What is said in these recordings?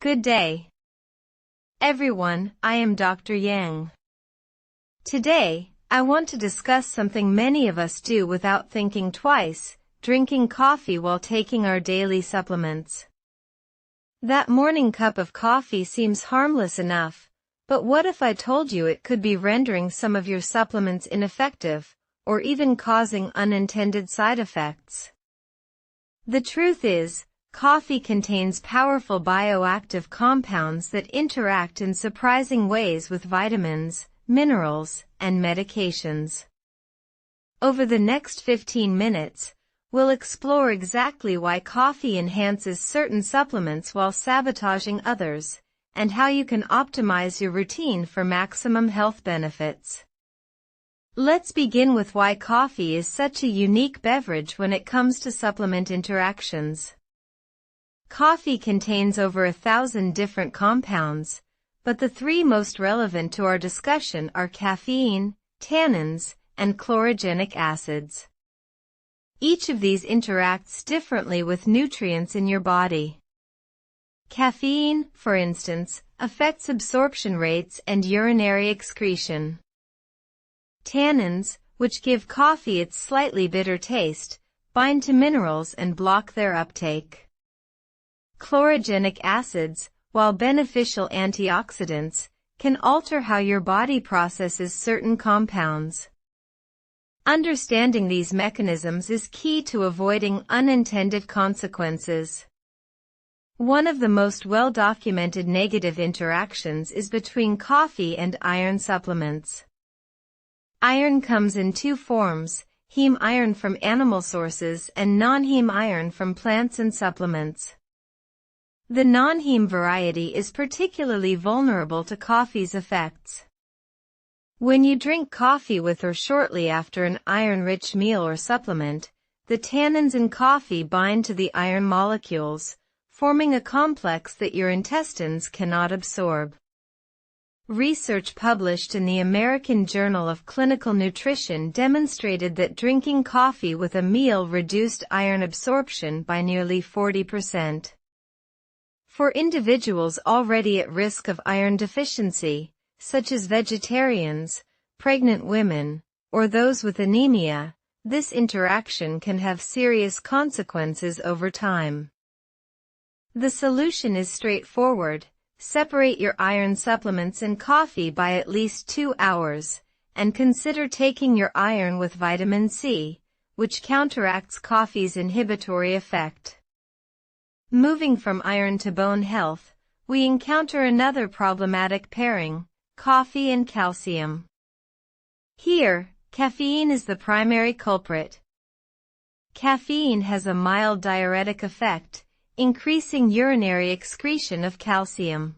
Good day, everyone. I am Dr. Yang. Today, I want to discuss something many of us do without thinking twice: drinking coffee while taking our daily supplements. That morning cup of coffee seems harmless enough, but what if I told you it could be rendering some of your supplements ineffective, or even causing unintended side effects? The truth is, coffee contains powerful bioactive compounds that interact in surprising ways with vitamins, minerals, and medications. Over the next 15 minutes, we'll explore exactly why coffee enhances certain supplements while sabotaging others, and how you can optimize your routine for maximum health benefits. Let's begin with why coffee is such a unique beverage when it comes to supplement interactions. Coffee contains over 1,000 different compounds, but the three most relevant to our discussion are caffeine, tannins, and chlorogenic acids. Each of these interacts differently with nutrients in your body. Caffeine, for instance, affects absorption rates and urinary excretion. Tannins, which give coffee its slightly bitter taste, bind to minerals and block their uptake. Chlorogenic acids, while beneficial antioxidants, can alter how your body processes certain compounds. Understanding these mechanisms is key to avoiding unintended consequences. One of the most well-documented negative interactions is between coffee and iron supplements. Iron comes in two forms: heme iron from animal sources and non-heme iron from plants and supplements. The non-heme variety is particularly vulnerable to coffee's effects. When you drink coffee with or shortly after an iron-rich meal or supplement, the tannins in coffee bind to the iron molecules, forming a complex that your intestines cannot absorb. Research published in the American Journal of Clinical Nutrition demonstrated that drinking coffee with a meal reduced iron absorption by nearly 40%. For individuals already at risk of iron deficiency, such as vegetarians, pregnant women, or those with anemia, this interaction can have serious consequences over time. The solution is straightforward: separate your iron supplements and coffee by at least 2 hours, and consider taking your iron with vitamin C, which counteracts coffee's inhibitory effect. Moving from iron to bone health, we encounter another problematic pairing: coffee and calcium. Here, caffeine is the primary culprit. Caffeine has a mild diuretic effect, increasing urinary excretion of calcium.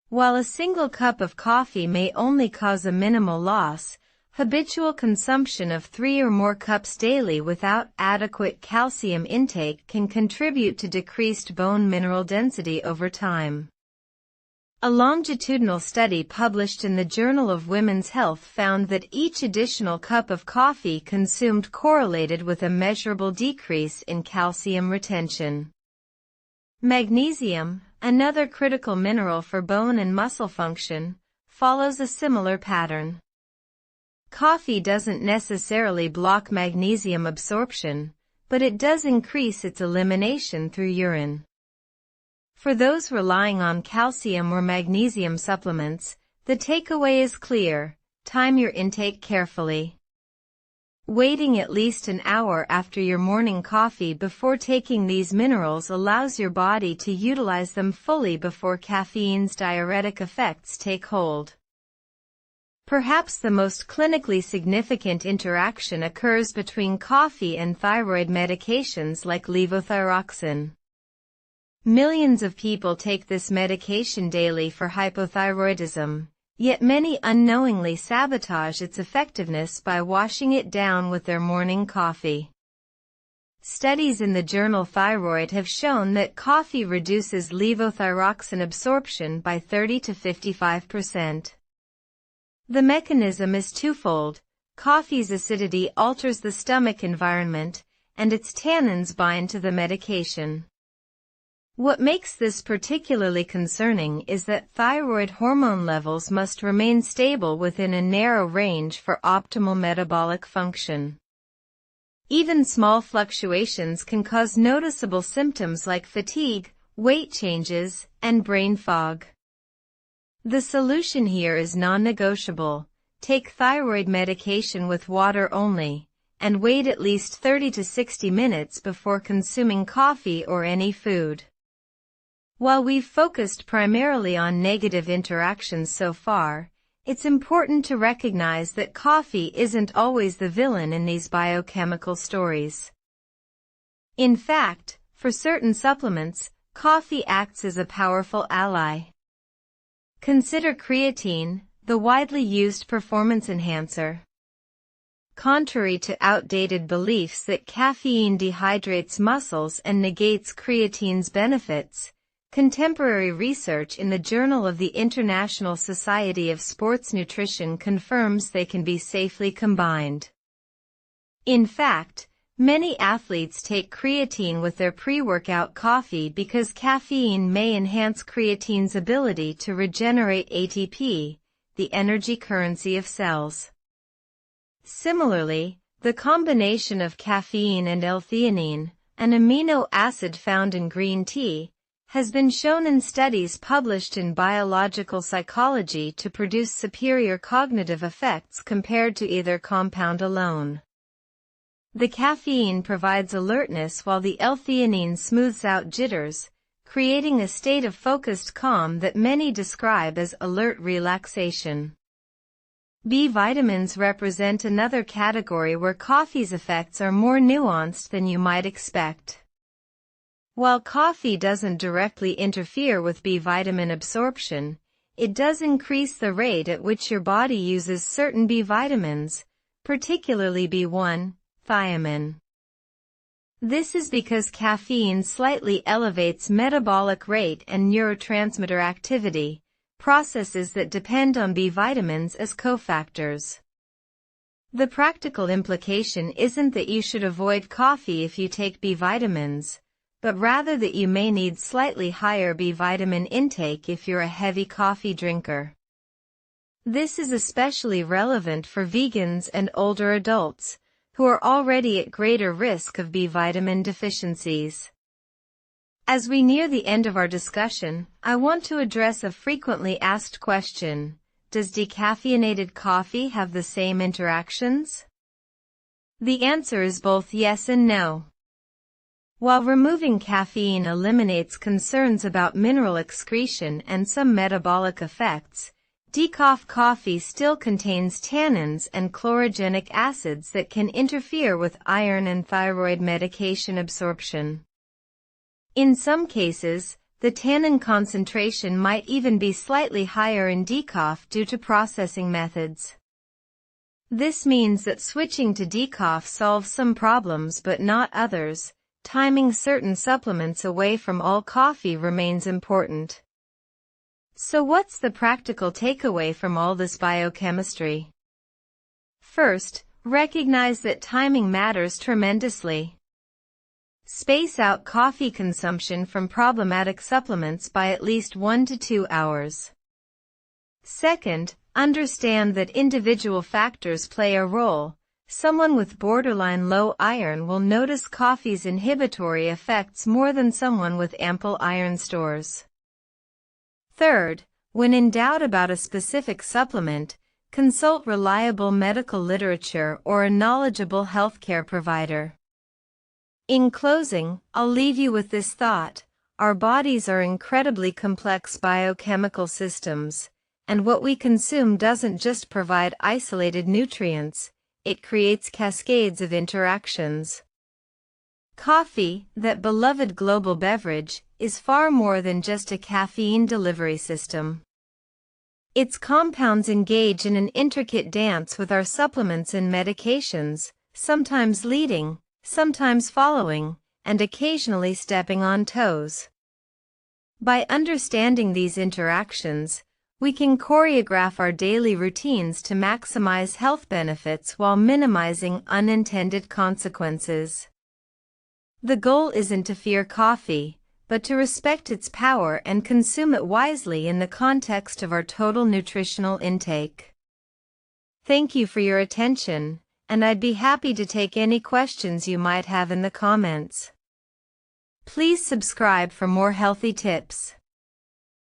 While a single cup of coffee may only cause a minimal loss, habitual consumption of 3 or more cups daily without adequate calcium intake can contribute to decreased bone mineral density over time. A longitudinal study published in the Journal of Women's Health found that each additional cup of coffee consumed correlated with a measurable decrease in calcium retention. Magnesium, another critical mineral for bone and muscle function, follows a similar pattern. Coffee doesn't necessarily block magnesium absorption, but it does increase its elimination through urine. For those relying on calcium or magnesium supplements, the takeaway is clear: time your intake carefully. Waiting at least an hour after your morning coffee before taking these minerals allows your body to utilize them fully before caffeine's diuretic effects take hold. Perhaps the most clinically significant interaction occurs between coffee and thyroid medications like levothyroxine. Millions of people take this medication daily for hypothyroidism, yet many unknowingly sabotage its effectiveness by washing it down with their morning coffee. Studies in the journal Thyroid have shown that coffee reduces levothyroxine absorption by 30 to 55%. The mechanism is twofold: Coffee's acidity alters the stomach environment, and its tannins bind to the medication. What makes this particularly concerning is that thyroid hormone levels must remain stable within a narrow range for optimal metabolic function. Even small fluctuations can cause noticeable symptoms like fatigue, weight changes, and brain fog. The solution here is non-negotiable. Take thyroid medication with water only, and wait at least 30 to 60 minutes before consuming coffee or any food. While we've focused primarily on negative interactions so far, it's important to recognize that coffee isn't always the villain in these biochemical stories. In fact, for certain supplements, coffee acts as a powerful ally. Consider creatine, the widely used performance enhancer. Contrary to outdated beliefs that caffeine dehydrates muscles and negates creatine's benefits, contemporary research in the Journal of the International Society of Sports Nutrition confirms they can be safely combined. In fact, many athletes take creatine with their pre-workout coffee because caffeine may enhance creatine's ability to regenerate ATP, the energy currency of cells. Similarly, the combination of caffeine and L-theanine, an amino acid found in green tea, has been shown in studies published in Biological Psychology to produce superior cognitive effects compared to either compound alone. The caffeine provides alertness while the L-theanine smooths out jitters, creating a state of focused calm that many describe as alert relaxation. B vitamins represent another category where coffee's effects are more nuanced than you might expect. While coffee doesn't directly interfere with B vitamin absorption, it does increase the rate at which your body uses certain B vitamins, particularly B1, thiamine. This is because caffeine slightly elevates metabolic rate and neurotransmitter activity, processes that depend on B vitamins as cofactors. The practical implication isn't that you should avoid coffee if you take B vitamins, but rather that you may need slightly higher B vitamin intake if you're a heavy coffee drinker. This is especially relevant for vegans and older adults, who are already at greater risk of B vitamin deficiencies. As we near the end of our discussion, I want to address a frequently asked question: does decaffeinated coffee have the same interactions? The answer is both yes and no. While removing caffeine eliminates concerns about mineral excretion and some metabolic effects, decaf coffee still contains tannins and chlorogenic acids that can interfere with iron and thyroid medication absorption. In some cases, the tannin concentration might even be slightly higher in decaf due to processing methods. This means that switching to decaf solves some problems but not others. Timing certain supplements away from all coffee remains important. So what's the practical takeaway from all this biochemistry? First, recognize that timing matters tremendously. Space out coffee consumption from problematic supplements by at least 1 to 2 hours. Second, understand that individual factors play a role. Someone with borderline low iron will notice coffee's inhibitory effects more than someone with ample iron stores. Third, when in doubt about a specific supplement, consult reliable medical literature or a knowledgeable healthcare provider. In closing, I'll leave you with this thought: our bodies are incredibly complex biochemical systems, and what we consume doesn't just provide isolated nutrients. It creates cascades of interactions. Coffee, that beloved global beverage, is far more than just a caffeine delivery system. Its compounds engage in an intricate dance with our supplements and medications, sometimes leading, sometimes following, and occasionally stepping on toes. By understanding these interactions, we can choreograph our daily routines to maximize health benefits while minimizing unintended consequences. The goal isn't to fear coffee, but to respect its power and consume it wisely in the context of our total nutritional intake. Thank you for your attention, and I'd be happy to take any questions you might have in the comments. Please subscribe for more healthy tips.